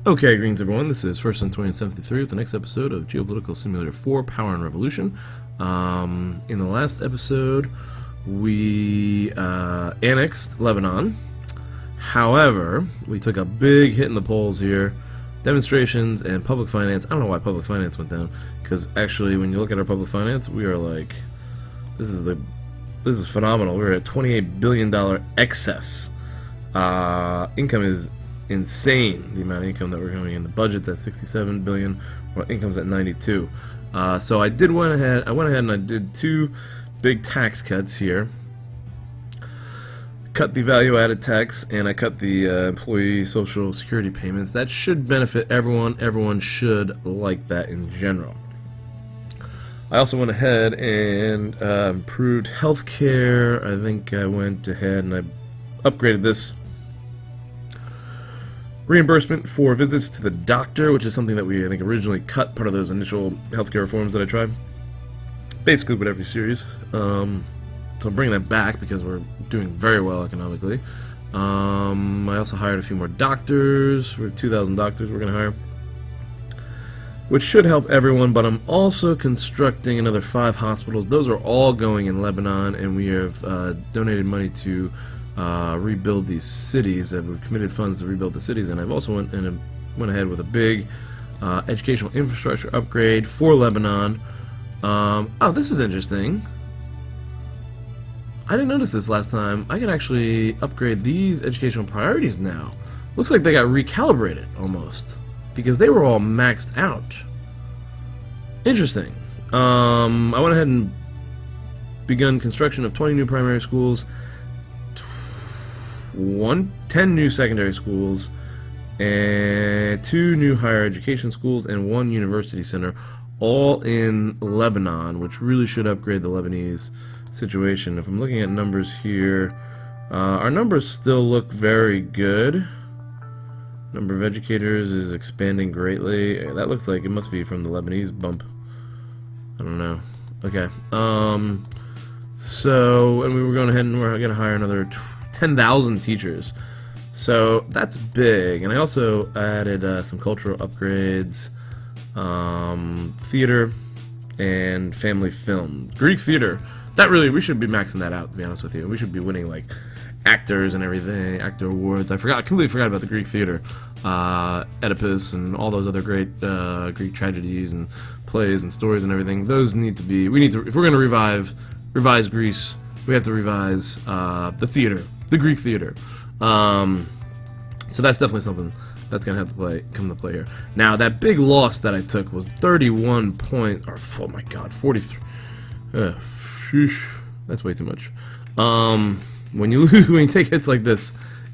Okay, greetings everyone. This is First on 2073 with the next episode of Geopolitical Simulator 4: Power and Revolution. In the last episode, we annexed Lebanon. However, we took a big hit in the polls here. Demonstrations and public finance. I don't know why public finance went down, because actually, when you look at our public finance, we are like, this is phenomenal. We're at $28 billion excess. Income is insane, the amount of income that we're coming in. The budget's at 67 billion, while income's at 92. So I went ahead and I did two big tax cuts here. Cut the value-added tax, and I cut the employee social security payments. That should benefit everyone. Everyone should like that in general. I also went ahead and improved healthcare. I think I went ahead and I upgraded this reimbursement for visits to the doctor, which is something that we, I think, originally cut, part of those initial healthcare reforms that I tried. Basically with every series. So I'm bringing that back because we're doing very well economically. I also hired a few more doctors. We're 2,000 doctors we're going to hire, which should help everyone, but I'm also constructing another 5 hospitals. Those are all going in Lebanon, and we have donated money to rebuild these cities. We've committed funds to rebuild the cities, and I've also went ahead with a big educational infrastructure upgrade for Lebanon. Oh, this is interesting. I didn't notice this last time. I can actually upgrade these educational priorities now. Looks like they got recalibrated almost, because they were all maxed out. Interesting. I went ahead and begun construction of 20 new primary schools, 10 new secondary schools, and 2 new higher education schools, and 1 university center, all in Lebanon, which really should upgrade the Lebanese situation. If I'm looking at numbers here, our numbers still look very good. Number of educators is expanding greatly. That looks like it must be from the Lebanese bump. I don't know. Okay. So, and we were going ahead and we're going to hire another 10,000 teachers. So that's big. And I also added some cultural upgrades, theater, and family film. Greek theater. That really, we should be maxing that out, to be honest with you. We should be winning like actors and everything, actor awards. I completely forgot about the Greek theater, Oedipus, and all those other great Greek tragedies and plays and stories and everything. Those need to be. We need to, if we're going to revise Greece, we have to revise the theater, the Greek theater. So that's definitely something that's going to have to come into play here. Now, that big loss that I took was 31 points, or oh my god, 43. That's way too much. When you take hits like this,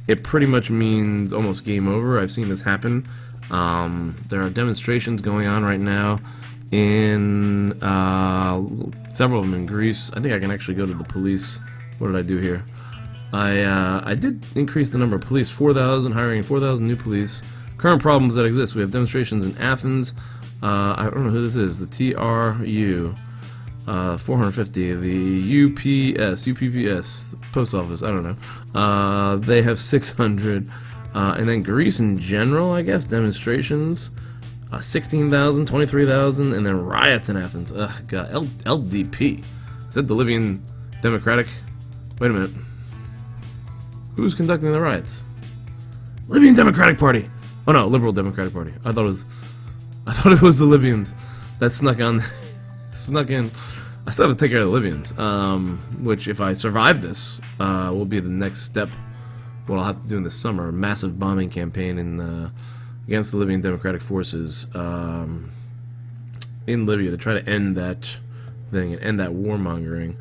it pretty much means almost game over. I've seen this happen. There are demonstrations going on right now in several of them in Greece. I think I can actually go to the police. What did I do here? I did increase the number of police, 4,000, hiring 4,000 new police. Current problems that exist. We have demonstrations in Athens. I don't know who this is. The TRU. 450, the UPPS, the post office, I don't know. They have 600. And then Greece in general, I guess, demonstrations, 16,000, 23,000, and then riots in Athens. Ugh, God, LDP. Is that the Libyan Democratic? Wait a minute. Who's conducting the riots? Libyan Democratic Party. Oh no, Liberal Democratic Party. I thought it was the Libyans that snuck in. I still have to take care of the Libyans, which, if I survive this, will be the next step. What I'll have to do in the summer: a massive bombing campaign against the Libyan Democratic Forces in Libya to try to end that thing and end that warmongering.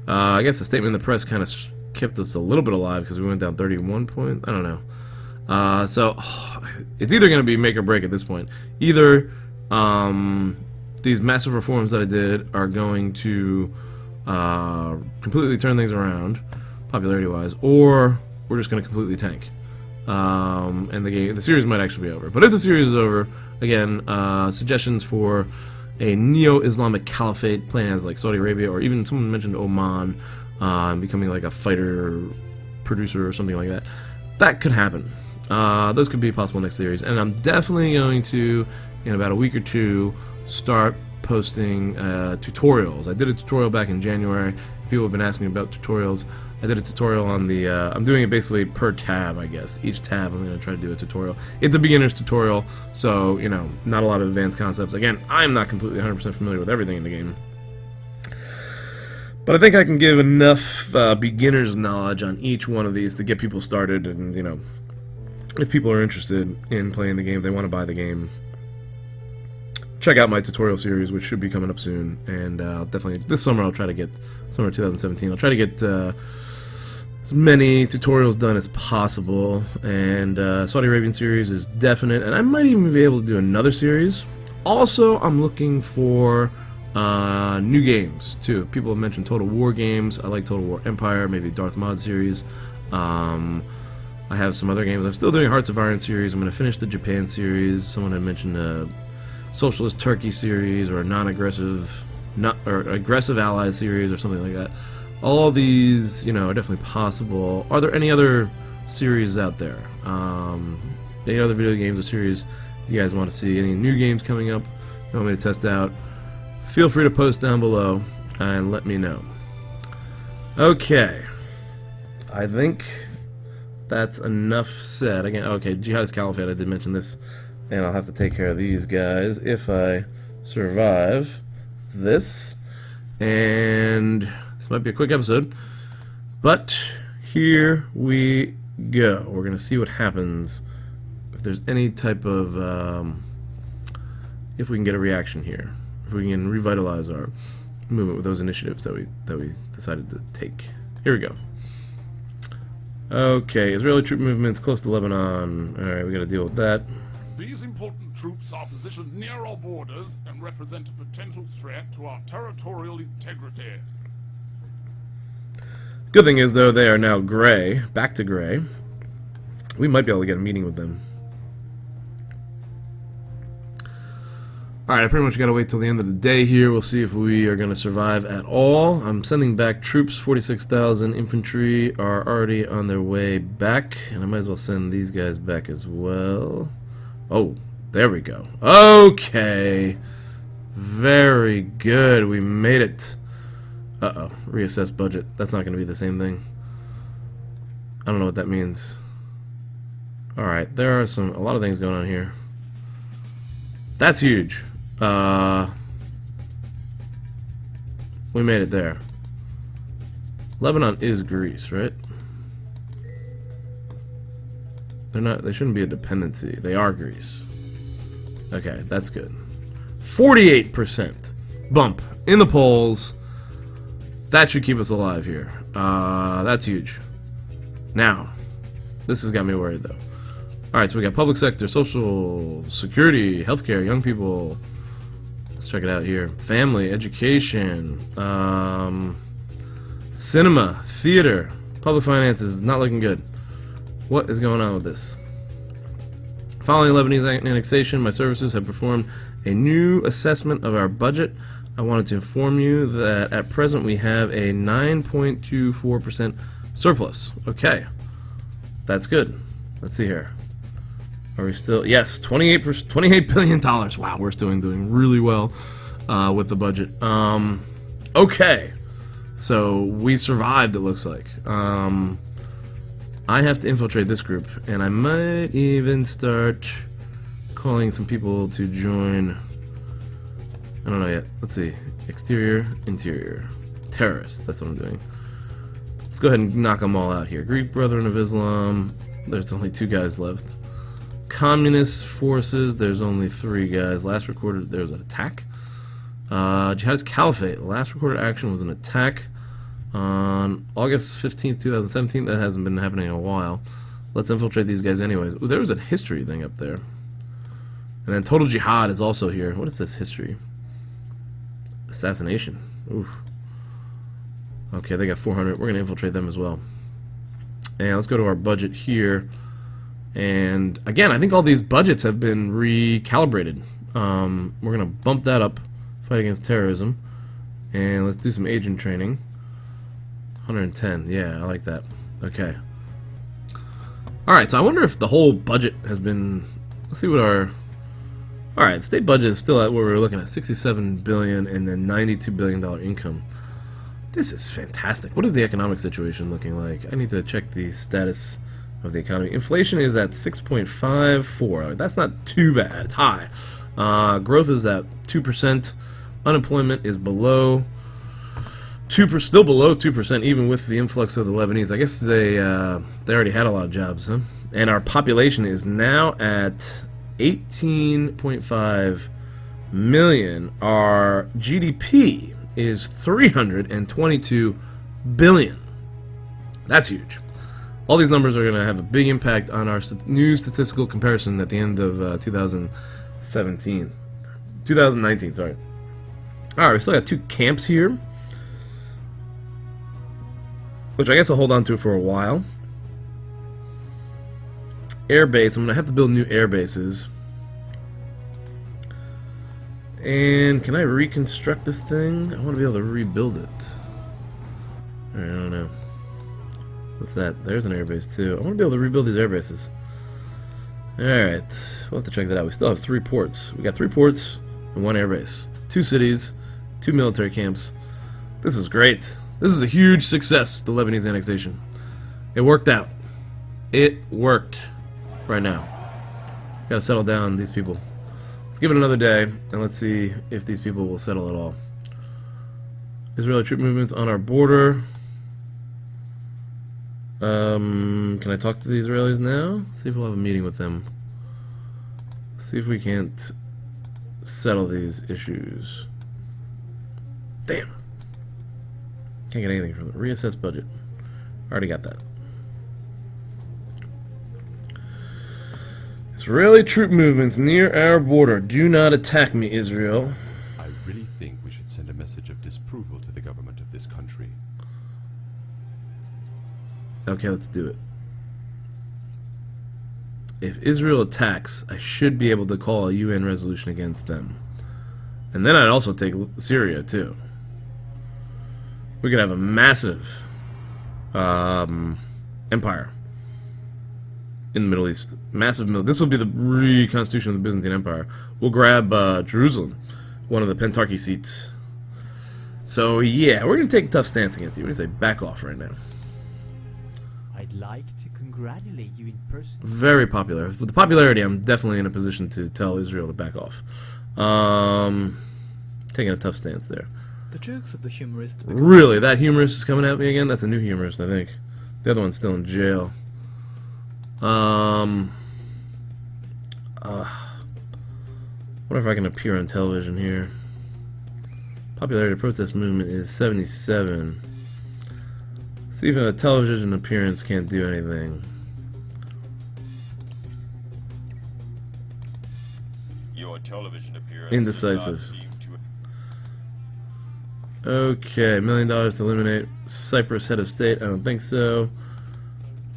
I guess the statement in the press kind of kept us a little bit alive because we went down 31 points. I don't know. So it's either going to be make or break at this point. Either these massive reforms that I did are going to completely turn things around, popularity-wise, or we're just going to completely tank. And the series might actually be over. But if the series is over, again, suggestions for a neo-Islamic caliphate playing as like Saudi Arabia, or even someone mentioned Oman, becoming like a fighter producer or something like that. That could happen. those could be possible next series. And I'm definitely going to, in about a week or two, start posting tutorials. I did a tutorial back in January. People have been asking me about tutorials. I did a tutorial on the, I'm doing it basically per tab, I guess. Each tab I'm going to try to do a tutorial. It's a beginner's tutorial, so, you know, not a lot of advanced concepts. Again, I'm not completely 100% familiar with everything in the game. But I think I can give enough beginner's knowledge on each one of these to get people started, and, you know, if people are interested in playing the game, they want to buy the game, check out my tutorial series, which should be coming up soon. And definitely this summer I'll try to get, summer 2017, I'll try to get as many tutorials done as possible. And Saudi Arabian series is definite, and I might even be able to do another series. Also, I'm looking for new games too. People have mentioned Total War games. I like Total War Empire, maybe Darth Mod series. I have some other games. I'm still doing Hearts of Iron series. I'm going to finish the Japan series. Someone had mentioned a Socialist Turkey series, or a non-aggressive, or aggressive ally series, or something like that. All these, you know, are definitely possible. Are there any other series out there? Any other video games or series you guys want to see? Any new games coming up you want me to test out? Feel free to post down below and let me know. Okay, I think that's enough said. Again, okay, Jihadist Caliphate, I did mention this, and I'll have to take care of these guys if I survive this. And this might be a quick episode, but here we go. We're gonna see what happens if there's any type of if we can get a reaction here, if we can revitalize our movement with those initiatives that we decided to take. Here we go. Okay, Israeli troop movements close to Lebanon. Alright, we gotta deal with that. These important troops are positioned near our borders and represent a potential threat to our territorial integrity. Good thing is, though, they are now gray, back to gray. We might be able to get a meeting with them. Alright, I pretty much gotta wait till the end of the day here. We'll see if we are gonna survive at all. I'm sending back troops. 46,000 infantry are already on their way back, and I might as well send these guys back as well. Oh, there we go. Okay. Very good. We made it. Uh-oh. Reassess budget. That's not gonna be the same thing. I don't know what that means. Alright, there are a lot of things going on here. That's huge. We made it there. Lebanon is Greece, right? They're not. They shouldn't be a dependency. They are Greece. Okay, that's good. 48% bump in the polls. That should keep us alive here. That's huge. Now, this has got me worried though. Alright, so we got public sector, social security, healthcare, young people. Let's check it out here. Family, education, cinema, theater, public finances, not looking good. What is going on with this? Following Lebanese annexation, my services have performed a new assessment of our budget. I wanted to inform you that at present we have a 9.24% surplus. Okay, that's good. Let's see here. Are we still? Yes, $28 billion. Wow, we're still doing really well with the budget. Okay, so we survived. It looks like. I have to infiltrate this group, and I might even start calling some people to join. I don't know yet. Let's see. Exterior, interior, terrorists. That's what I'm doing. Let's go ahead and knock them all out here. Greek Brethren of Islam. There's only 2 guys left. Communist forces, there's only 3 guys. Last recorded, there was an attack. Jihadist Caliphate, last recorded action was an attack on August 15th, 2017. That hasn't been happening in a while. Let's infiltrate these guys anyways. Ooh, there was a history thing up there. And then Total Jihad is also here. What is this history? Assassination. Oof. Okay, they got 400. We're going to infiltrate them as well. And let's go to our budget here. And again, I think all these budgets have been recalibrated. We're going to bump that up, fight against terrorism. And let's do some agent training. 110, yeah, I like that. Okay. Alright, so I wonder if the whole budget has been... Let's see what our... Alright, state budget is still at what we were looking at, $67 billion and then $92 billion income. This is fantastic. What is the economic situation looking like? I need to check the status of the economy. Inflation is at 6.54. That's not too bad. It's high. Growth is at 2%. Unemployment is below 2%, still below 2%, even with the influx of the Lebanese. I guess they already had a lot of jobs, huh? And our population is now at 18.5 million. Our GDP is 322 billion. That's huge. All these numbers are going to have a big impact on our new statistical comparison at the end of 2019, sorry. Alright, we still got 2 camps here, which I guess I'll hold on to for a while. Air base, I'm going to have to build new air bases. And can I reconstruct this thing? I want to be able to rebuild it. Alright, I don't know. What's that? There's an air base too. I want to be able to rebuild these air bases. Alright, we'll have to check that out. We still have 3 ports. We got 3 ports and 1 air base. 2 cities, 2 military camps. This is great. This is a huge success, the Lebanese annexation. It worked out. It worked right now. Gotta settle down these people. Let's give it another day, and let's see if these people will settle at all. Israeli troop movements on our border. Can I talk to the Israelis now? See if we'll have a meeting with them. See if we can't settle these issues. Damn. Can't get anything from it. Reassess budget. Already got that. Israeli troop movements near our border. Do not attack me, Israel. I really think we should send a message of disapproval to the government of this country. Okay, let's do it. If Israel attacks, I should be able to call a UN resolution against them. And then I'd also take Syria, too. We could have a massive empire in the Middle East. Massive. This will be the reconstitution of the Byzantine Empire. We'll grab Jerusalem, one of the Pentarchy seats. So, yeah, we're going to take a tough stance against you. We're going to say back off right now. I'd like to congratulate you in person. Very popular. With the popularity, I'm definitely in a position to tell Israel to back off. Taking a tough stance there. The jokes of the humorist. Really? That humorist is coming at me again? That's a new humorist, I think. The other one's still in jail. Wonder if I can appear on television here. Popularity of protest movement is 77. See if a television appearance can't do anything. Your television appearance Indecisive. Okay, $1 million to eliminate Cyprus head of state. I don't think so.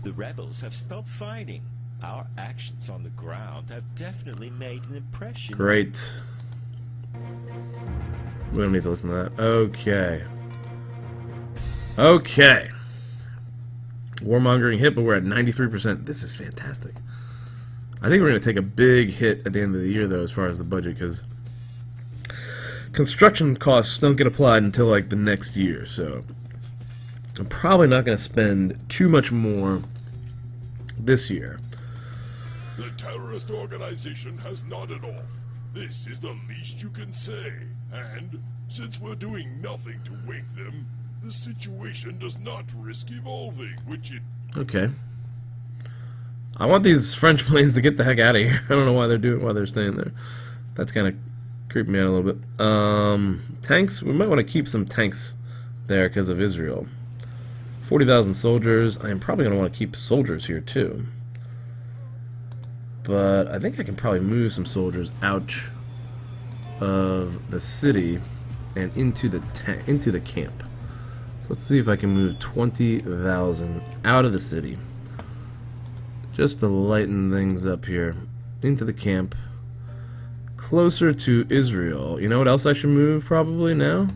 The rebels have stopped fighting. Our actions on the ground have definitely made an impression. Great. We don't need to listen to that. Okay. Okay. Warmongering hit, but we're at 93%. This is fantastic. I think we're going to take a big hit at the end of the year, though, as far as the budget, because construction costs don't get applied until, like, the next year, so I'm probably not going to spend too much more this year. The terrorist organization has nodded off. This is the least you can say. And, since we're doing nothing to wake them, the situation does not risk evolving, which it... Okay. I want these French planes to get the heck out of here. I don't know why they're staying there. That's kind of creeping me out a little bit. Tanks? We might want to keep some tanks there because of Israel. 40,000 soldiers. I am probably going to want to keep soldiers here too. But I think I can probably move some soldiers out of the city and into the camp. So let's see if I can move 20,000 out of the city. Just to lighten things up here. Into the camp. Closer to Israel. You know what else I should move probably now?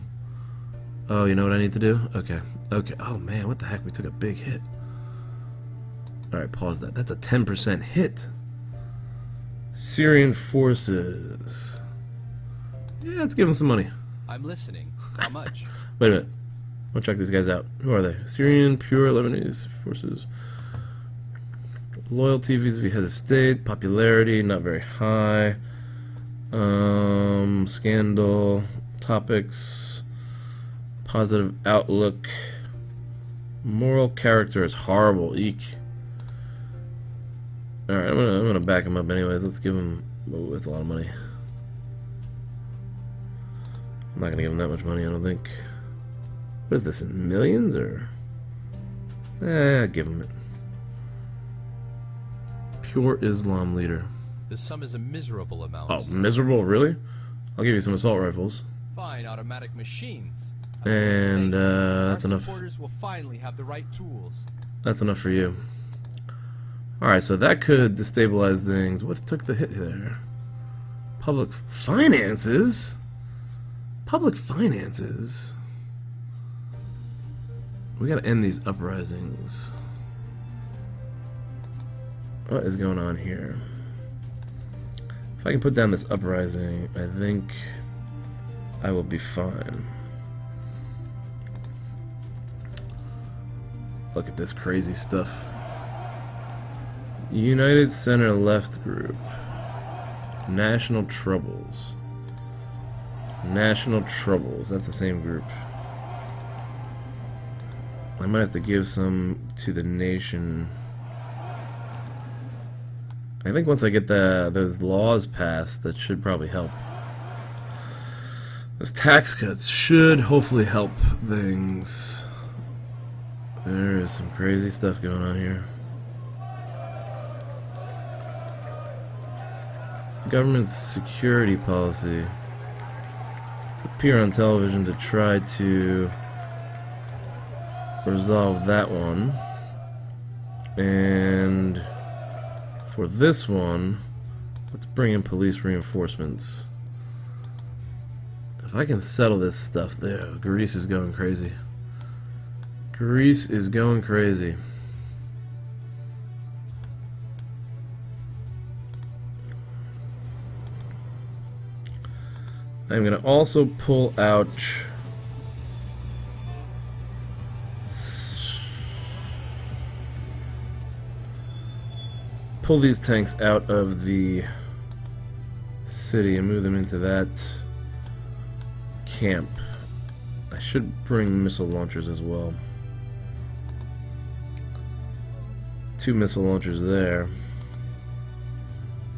Oh, you know what I need to do? Okay. Okay. Oh man, what the heck? We took a big hit. Alright, pause that. That's a 10% hit. Syrian forces. Yeah, let's give them some money. I'm listening. How much? Wait a minute. I'll check these guys out. Who are they? Syrian, pure Lebanese forces. Loyalty vis-a-vis head of state. Popularity, not very high. Scandal. Topics. Positive outlook. Moral character is horrible. Eek. Alright, I'm gonna back him up anyways. Let's give him... Oh, that's a lot of money. I'm not gonna give him that much money, I don't think. What is this, in millions, or? Give him it. Pure Islam leader. The sum is a miserable amount. Oh, miserable? Really? I'll give you some assault rifles. Fine automatic machines. And, that's Our enough. supporters will finally have the right tools. That's enough for you. Alright, so that could destabilize things. What took the hit there? Public finances? Public finances? We gotta end these uprisings. What is going on here? If I can put down this uprising, I think I will be fine. Look at this crazy stuff. United Center Left Group. National Troubles. National Troubles. That's the same group. I might have to give some to the nation. I think once I get those laws passed, that should probably help. Those tax cuts should hopefully help things. There is some crazy stuff going on here. Government security policy. To appear on television to try to resolve that one. And for this one, let's bring in police reinforcements. If I can settle this stuff there, Greece is going crazy. Greece is going crazy. I'm going to also pull out these tanks out of the city and move them into that camp. I should bring missile launchers as well. 2 missile launchers there.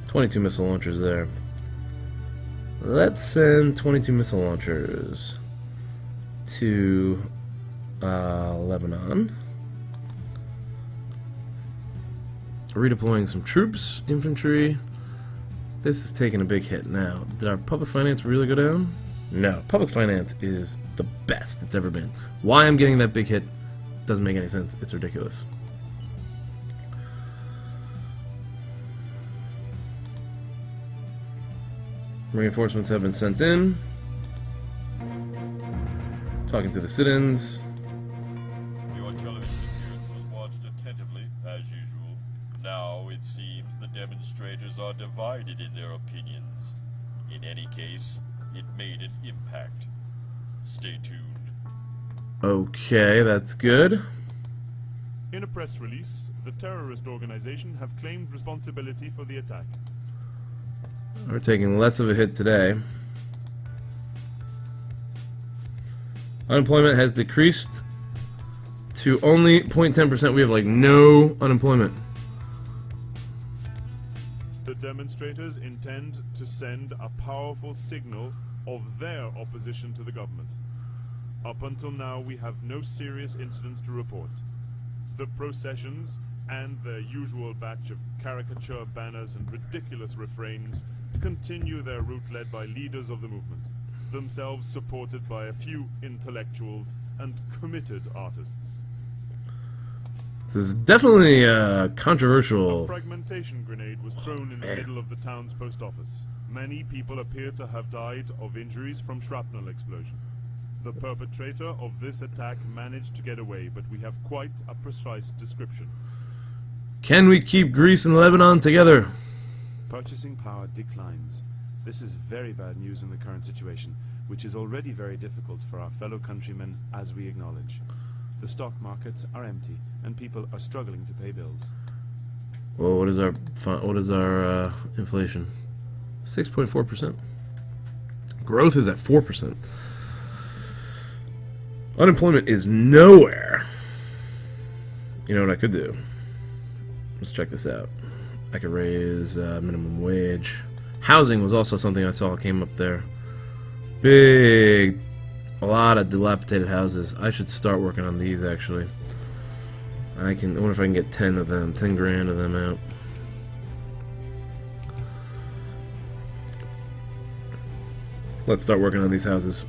22 missile launchers there. Let's send 22 missile launchers to Lebanon. Redeploying some troops, infantry. This is taking a big hit now. Did our public finance really go down? No. Public finance is the best it's ever been. Why I'm getting that big hit doesn't make any sense. It's ridiculous. Reinforcements have been sent in. Talking to the sit-ins. Your television appearance was watched attentively, as usual. Now, it seems the demonstrators are divided in their opinions. In any case, it made an impact. Stay tuned. Okay, that's good. In a press release, the terrorist organization have claimed responsibility for the attack. We're taking less of a hit today. Unemployment has decreased to only 0.10%. We have like no unemployment. The demonstrators intend to send a powerful signal of their opposition to the government. Up until now, we have no serious incidents to report. The processions and their usual batch of caricature banners and ridiculous refrains continue their route led by leaders of the movement, themselves supported by a few intellectuals and committed artists. This is definitely A controversial. fragmentation grenade was thrown in the middle of the town's post office. Many people appear to have died of injuries from shrapnel explosion. The perpetrator of this attack managed to get away, but we have quite a precise description. Can we keep Greece and Lebanon together? Purchasing power declines. This is very bad news in the current situation, which is already very difficult for our fellow countrymen, as we acknowledge. The stock markets are empty, and people are struggling to pay bills. Well, what is our inflation? 6.4%. Growth is at 4%. Unemployment is nowhere. You know what I could do? Let's check this out. I could raise minimum wage. Housing was also something I saw came up there. A lot of dilapidated houses. I should start working on these actually. I wonder if I can get 10 of them, 10 grand of them out. Let's start working on these houses.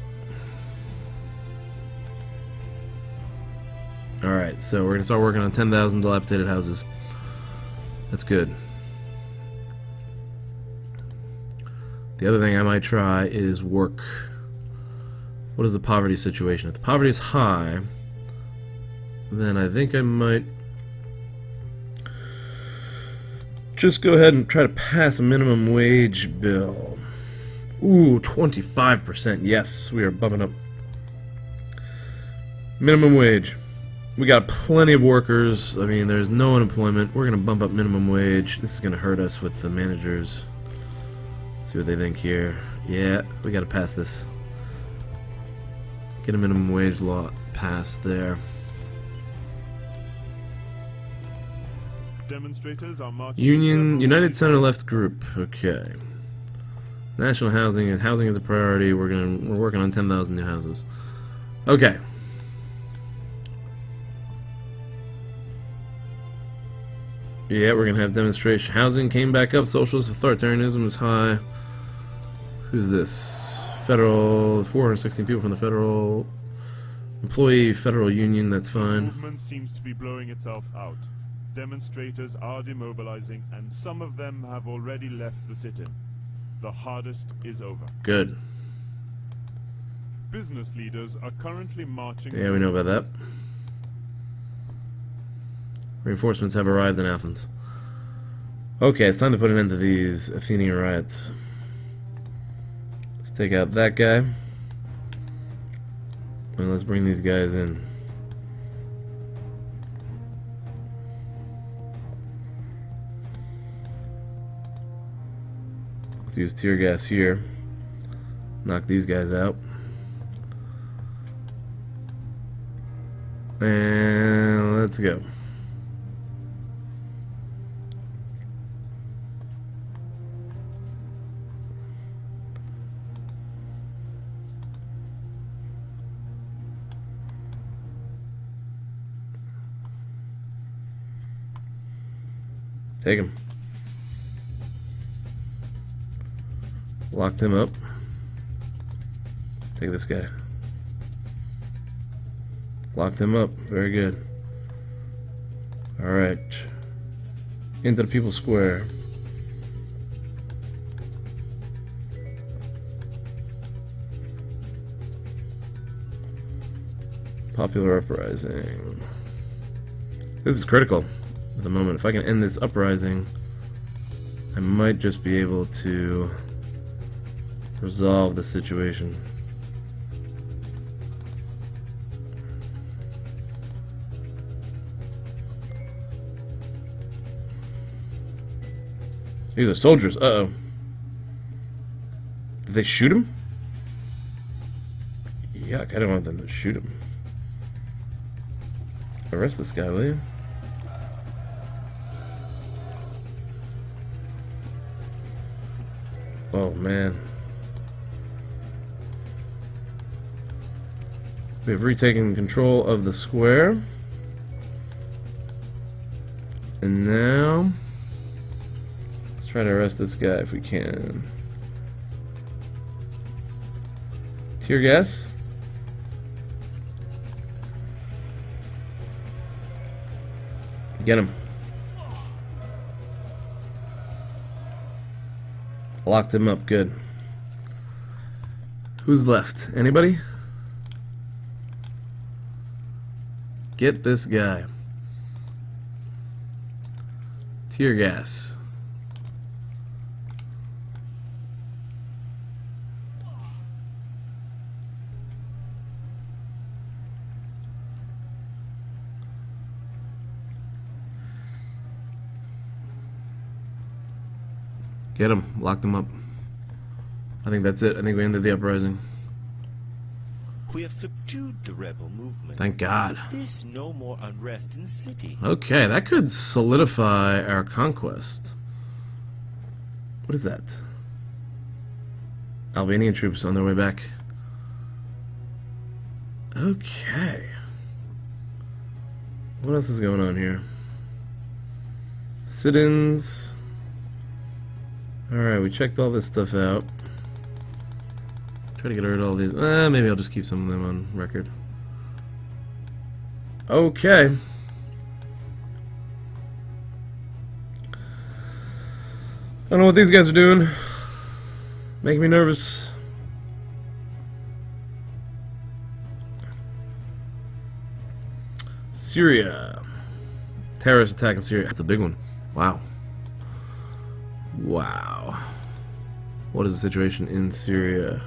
Alright, so we're gonna start working on 10,000 dilapidated houses. That's good. The other thing I might try is work. What is the poverty situation? If the poverty is high, then I think I might just go ahead and try to pass a minimum wage bill. Ooh, 25%. Yes, we are bumping up. Minimum wage. We got plenty of workers. I mean, there's no unemployment. We're going to bump up minimum wage. This is going to hurt us with the managers. Let's see what they think here. Yeah, we got to pass this. Get a minimum wage law passed there. Demonstrators are marching. United Center Left Group. Okay. National housing is a priority. We're working on 10,000 new houses. Okay. Yeah, we're gonna have demonstration. Housing came back up. Socialist authoritarianism is high. Who's this? Federal. 416 people from the federal employee federal union. That's The fine. movement seems to be blowing itself out. Demonstrators are demobilizing, and some of them have already left the sit-in. The hardest is over. Good. Business leaders are currently marching. Yeah, we know about that. Reinforcements have arrived in Athens. Okay, it's time to put an end to these Athenian riots. Let's take out that guy. And let's bring these guys in. Let's use tear gas here. Knock these guys out. And let's go. Take him. Locked him up. Take this guy. Locked him up. Very good. Alright. Into the People's Square. Popular uprising. This is critical at the moment. If I can end this uprising, I might just be able to resolve the situation. These are soldiers. Uh-oh. Did they shoot him? Yuck, I don't want them to shoot him. Arrest this guy, will you? Oh, man. We have retaken control of the square. And now, let's try to arrest this guy if we can. Tear gas. Get him. Locked him up, good. Who's left? Anybody? Get this guy. Tear gas. Get him. Lock them up. I think that's it. I think we ended the uprising. We have subdued the rebel movement. Thank God. There's no more unrest in the city. Okay, that could solidify our conquest. What is that? Albanian troops on their way back. Okay. What else is going on here? Sit-ins. Alright, we checked all this stuff out. Try to get rid of all these. Maybe I'll just keep some of them on record. Okay. I don't know what these guys are doing. Making me nervous. Syria. Terrorist attack in Syria. That's a big one. Wow. Wow. What is the situation in Syria?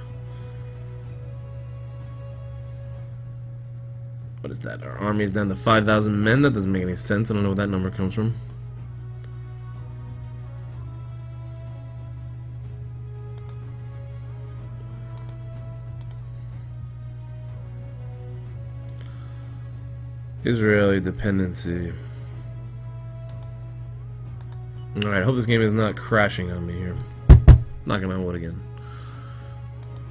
What is that? Our army is down to 5,000 men? That doesn't make any sense. I don't know where that number comes from. Israeli dependency. Alright, I hope this game is not crashing on me here. Knocking on wood again.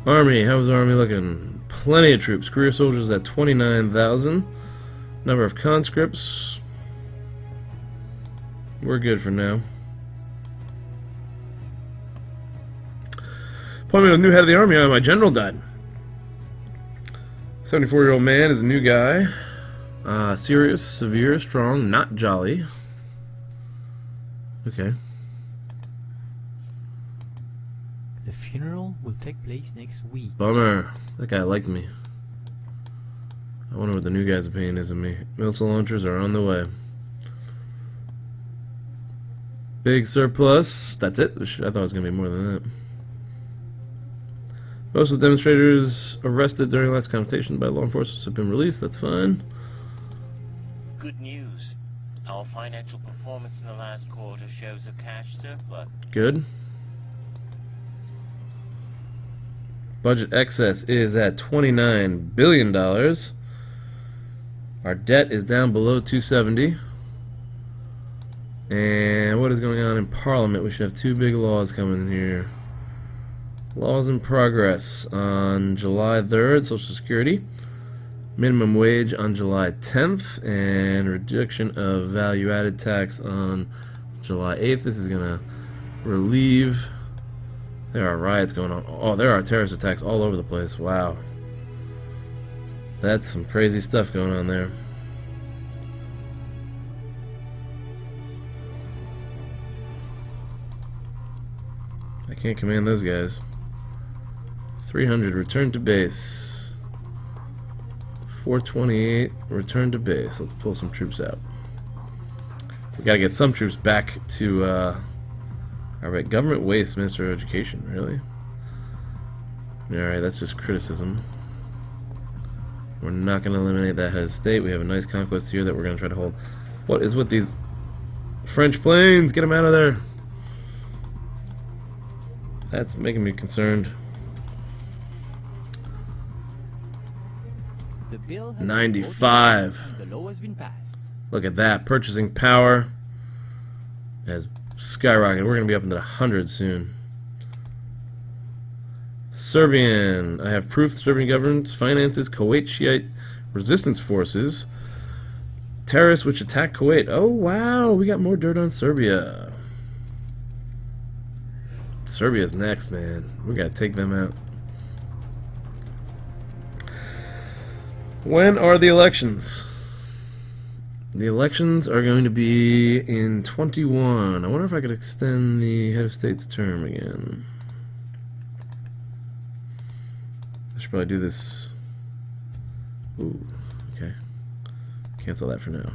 Army, how's the army looking? Plenty of troops. Career soldiers at 29,000. Number of conscripts. We're good for now. Appointment of new head of the army. My general died. 74-year-old man is a new guy. Serious, severe, strong, not jolly. Okay. The funeral will take place next week. Bummer. That guy liked me. I wonder what the new guy's opinion is of me. Missile launchers are on the way. Big surplus. That's it? I thought it was going to be more than that. Most of the demonstrators arrested during the last confrontation by law enforcement have been released. That's fine. Good news. Our financial performance in the last quarter shows a cash surplus. Good. Budget excess is at $29 billion. Our debt is down below 270. And what is going on in Parliament? We should have two big laws coming in here. Laws in progress on July 3rd, Social Security. Minimum wage on July 10th. And reduction of value-added tax on July 8th. This is going to relieve... There are riots going on. Oh, there are terrorist attacks all over the place. Wow. That's some crazy stuff going on there. I can't command those guys. 300, return to base. 428, return to base. Let's pull some troops out. We gotta get some troops back to, alright, government waste, Minister of Education, really? Alright, that's just criticism. We're not gonna eliminate that head of state. We have a nice conquest here that we're gonna try to hold. What is with these French planes? Get them out of there! That's making me concerned. The bill has 95. been voted on and the law has been passed. Look at that. Purchasing power has skyrocketed. We're going to be up into the 100 soon. Serbian. I have proof. Serbian government's finances. Kuwait Shiite resistance forces. Terrorists which attack Kuwait. Oh, wow. We got more dirt on Serbia. Serbia's next, man. We got to take them out. When are the elections? The elections are going to be in 21. I wonder if I could extend the head of state's term again. I should probably do this. Ooh, okay. Cancel that for now.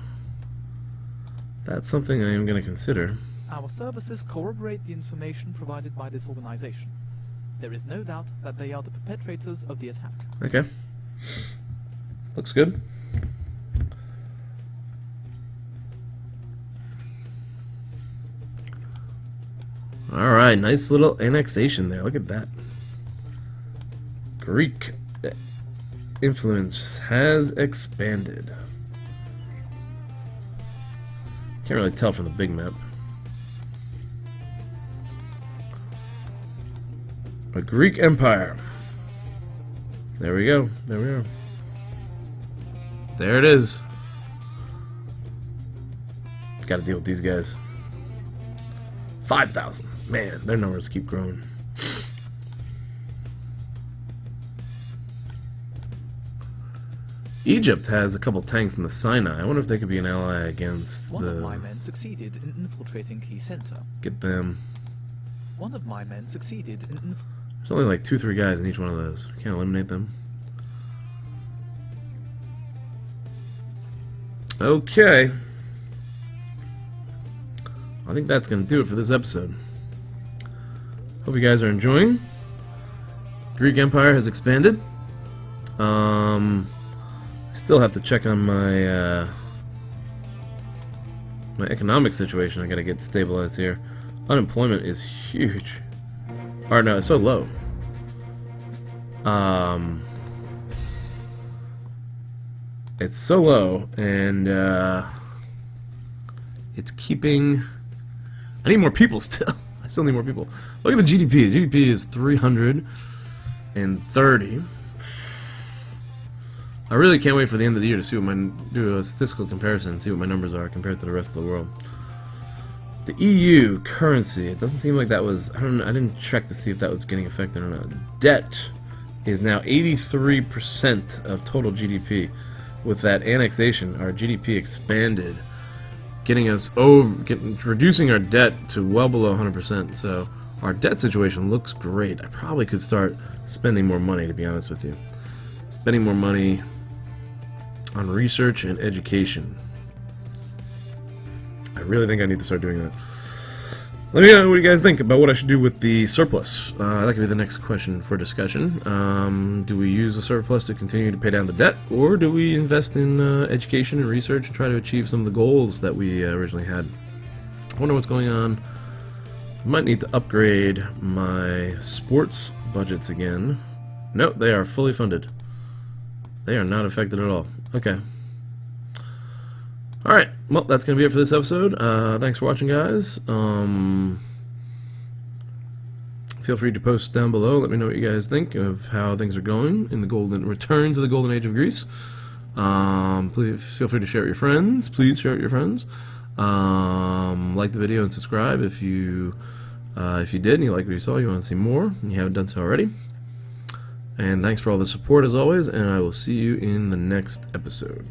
That's something I am going to consider. Our services corroborate the information provided by this organization. There is no doubt that they are the perpetrators of the attack. Okay. Looks good. Alright, nice little annexation there. Look at that. Greek influence has expanded. Can't really tell from the big map. A Greek Empire. There we go. There we are. There it is. Gotta deal with these guys. 5,000. Man, their numbers keep growing. Egypt has a couple tanks in the Sinai. I wonder if they could be an ally against One of my men succeeded in infiltrating key center. Get them. One of my men succeeded in There's only like 2-3 guys in each one of those. Can't eliminate them. Okay. I think that's going to do it for this episode. Hope you guys are enjoying. Greek Empire has expanded. I still have to check on my my economic situation. I got to get stabilized here. Unemployment is huge. Or no, it's so low. It's so low, and it's keeping. I need more people still. I still need more people. Look at the GDP. The GDP is 330. I really can't wait for the end of the year to see what do a statistical comparison and see what my numbers are compared to the rest of the world. The EU currency. It doesn't seem like that was. I didn't check to see if that was getting affected or not. Debt is now 83% of total GDP. With that annexation, our GDP expanded, getting us reducing our debt to well below 100%. So our debt situation looks great. I probably could start spending more money, to be honest with you. Spending more money on research and education. I really think I need to start doing that. Let me know what you guys think about what I should do with the surplus. That could be the next question for discussion. Do we use the surplus to continue to pay down the debt, or do we invest in education and research and try to achieve some of the goals that we originally had? I wonder what's going on. I might need to upgrade my sports budgets again. No, they are fully funded. They are not affected at all. Okay. Alright, well, that's going to be it for this episode. Thanks for watching, guys. Feel free to post down below. Let me know what you guys think of how things are going in the return to the golden age of Greece. Please feel free to share it with your friends. Please share it with your friends. Like the video and subscribe if you did and you like what you saw, you want to see more, and you haven't done so already. And thanks for all the support as always, and I will see you in the next episode.